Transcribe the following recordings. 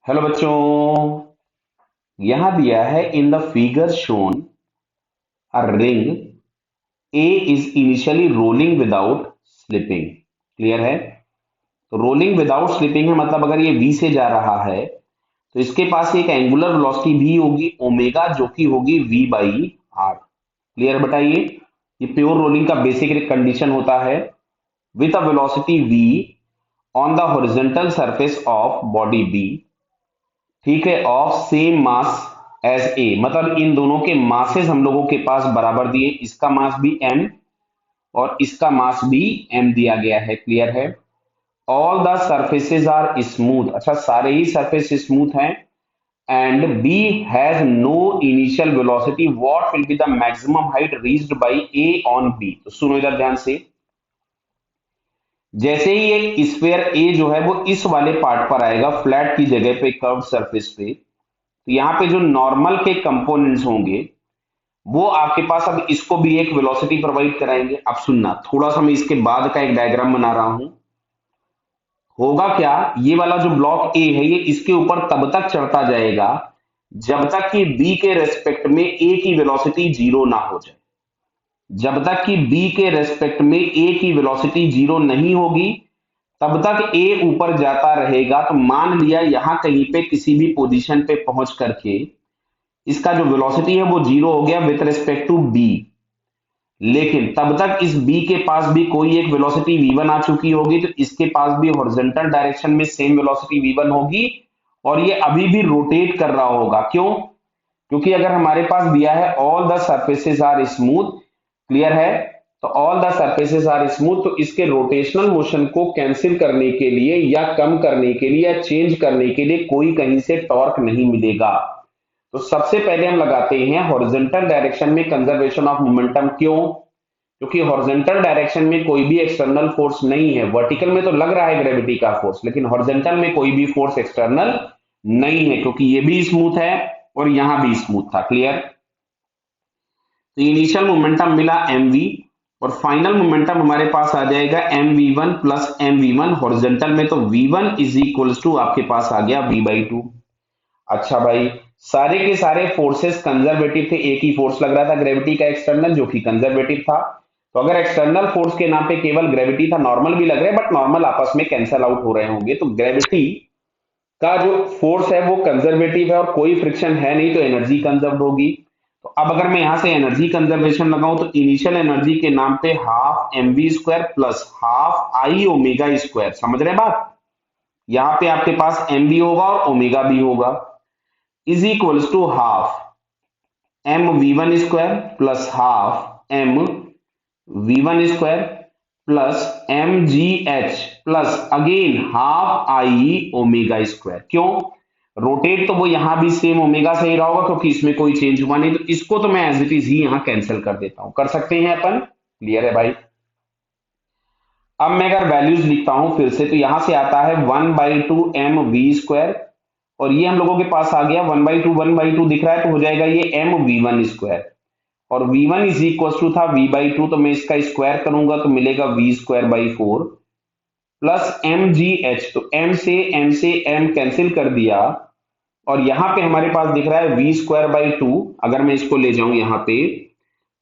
Hello बच्चों, यहां दिया है in the figure shown a ring A is initially rolling without slipping. Clear है? तो रोलिंग विदाउट स्लिपिंग है मतलब अगर ये v से जा रहा है तो इसके पास एक एंगुलर वेलोसिटी v होगी ओमेगा, जो कि होगी v बाई आर। क्लियर? बताइए, ये प्योर रोलिंग का बेसिक कंडीशन होता है with a velocity v on the horizontal surface of body b, ठीक है, of same mass as A, मतलब इन दोनों के मासेस हम लोगों के पास बराबर दिए, इसका मास भी m और इसका मास भी m दिया गया है। क्लियर है? All the surfaces are smooth, अच्छा सारे ही सरफेस स्मूथ हैं, and b has no initial velocity, what will be the maximum height reached by a on b। तो सुनो इधर ध्यान से, जैसे ही एक स्फीयर a जो है वो इस वाले पार्ट पर आएगा फ्लैट की जगह पे, कर्व्ड सरफेस पे, तो यहाँ पे जो नॉर्मल के कंपोनेंट्स होंगे वो आपके पास अब इसको भी एक वेलोसिटी प्रोवाइड कराएंगे। अब सुनना, थोड़ा सा मैं इसके बाद का एक डायग्राम बना रहा हूं। होगा क्या, ये वाला जो ब्लॉक ए है ये इसके ऊपर तब तक चढ़ता जाएगा जब तक कि बी के रेस्पेक्ट में ए की वेलोसिटी जीरो ना हो जाए। जब तक कि बी के रेस्पेक्ट में ए की वेलोसिटी जीरो नहीं होगी तब तक ए ऊपर जाता रहेगा। तो मान लिया यहां कहीं पे किसी भी पोजीशन पे पहुंच करके इसका जो वेलोसिटी है वो जीरो हो गया विथ रिस्पेक्ट टू बी, लेकिन तब तक इस बी के पास भी कोई एक वेलोसिटी v1 आ चुकी होगी, तो इसके पास भी हॉरिजॉन्टल डायरेक्शन में सेम वेलोसिटी v1 होगी और ये अभी भी रोटेट कर रहा होगा। क्यों? क्योंकि अगर हमारे पास दिया है all the surfaces are smooth, clear है, तो all the surfaces are smooth, तो इसके रोटेशनल मोशन को कैंसिल करने के लिए या कम करने के लिए या चेंज करने के लिए कोई कहीं से टॉर्क नहीं मिलेगा। तो सबसे पहले हम लगाते हैं हॉरिजॉन्टल डायरेक्शन में कंजर्वेशन ऑफ मोमेंटम। क्यों? क्योंकि हॉरिजॉन्टल डायरेक्शन में कोई भी एक्सटर्नल फोर्स नहीं है। वर्टिकल में तो लग रहा है ग्रेविटी का फोर्स, लेकिन हॉरिजॉन्टल में कोई भी फोर्स एक्सटर्नल नहीं है, क्योंकि ये भी स्मूथ है और यहां भी स्मूथ था। क्लियर? तो इनिशियल मोमेंटम मिला mv और फाइनल मोमेंटम हमारे पास आ जाएगा mv1 प्लस mv1। हॉरिजॉन्टल में तो v1 इज इक्वल्स टू आपके पास आ गया v/2। अच्छा भाई, सारे के सारे फोर्सेस कंजर्वेटिव थे, एक ही फोर्स लग रहा था ग्रेविटी का एक्सटर्नल, जो कि कंजर्वेटिव था। तो अगर एक्सटर्नल फोर्स के नाम पे केवल ग्रेविटी था, नॉर्मल भी लग रहे हैं बट नॉर्मल आपस में कैंसल आउट हो रहे होंगे, तो ग्रेविटी का जो फोर्स है वो कंजर्वेटिव है और कोई फ्रिक्शन है नहीं, तो एनर्जी कंजर्व होगी। तो अब अगर मैं यहां से एनर्जी कंजर्वेशन लगाऊं तो इनिशियल एनर्जी के नाम पे half mv square plus half I omega square, समझ रहे बात? यहां पे आपके पास mv होगा और ओमेगा भी होगा, is equals to half M V one square plus half M V one square plus M G H plus again half I omega square. क्यों? रोटेट तो वो यहां भी सेम ओमेगा से ही रहा होगा क्योंकि इसमें कोई चेंज हुआ नहीं, तो इसको तो मैं एज इट इज ही यहां कैंसिल कर देता हूं। कर सकते हैं अपन? क्लियर है भाई? अब मैं अगर वैल्यूज लिखता हूं फिर से, तो यहां से आता है 1/2 एम वी स्क्वायर और ये हम लोगों के पास आ गया 1/2 दिख रहा है, तो हो जाएगा ये एम वी वन स्क्वायर और v1 इज इक्वल टू था v/2, तो मैं इसका स्क्वायर करूंगा तो मिलेगा v²/4 plus M G H, तो m से m कैंसिल कर दिया और यहां पे हमारे पास दिख रहा है v²/2। अगर मैं इसको ले जाऊं यहां पे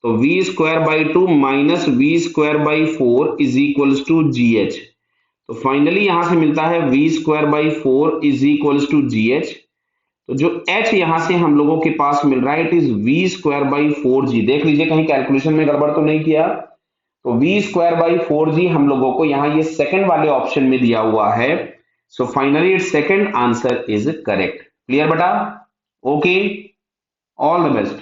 तो v²/2 minus v²/4 is equal to G H, तो फाइनली यहां से मिलता है v²/4 is equal to G H. तो जो h यहां से हम लोगों के पास मिल रहा है इट इज v²/4g। देख लीजिए कहीं कैलकुलेशन में गड़बड़ तो नहीं किया। तो v²/4g हम लोगों को यहां ये सेकंड वाले ऑप्शन में दिया हुआ है। So finally it second answer is correct. Clear बेटा? Okay, all the best.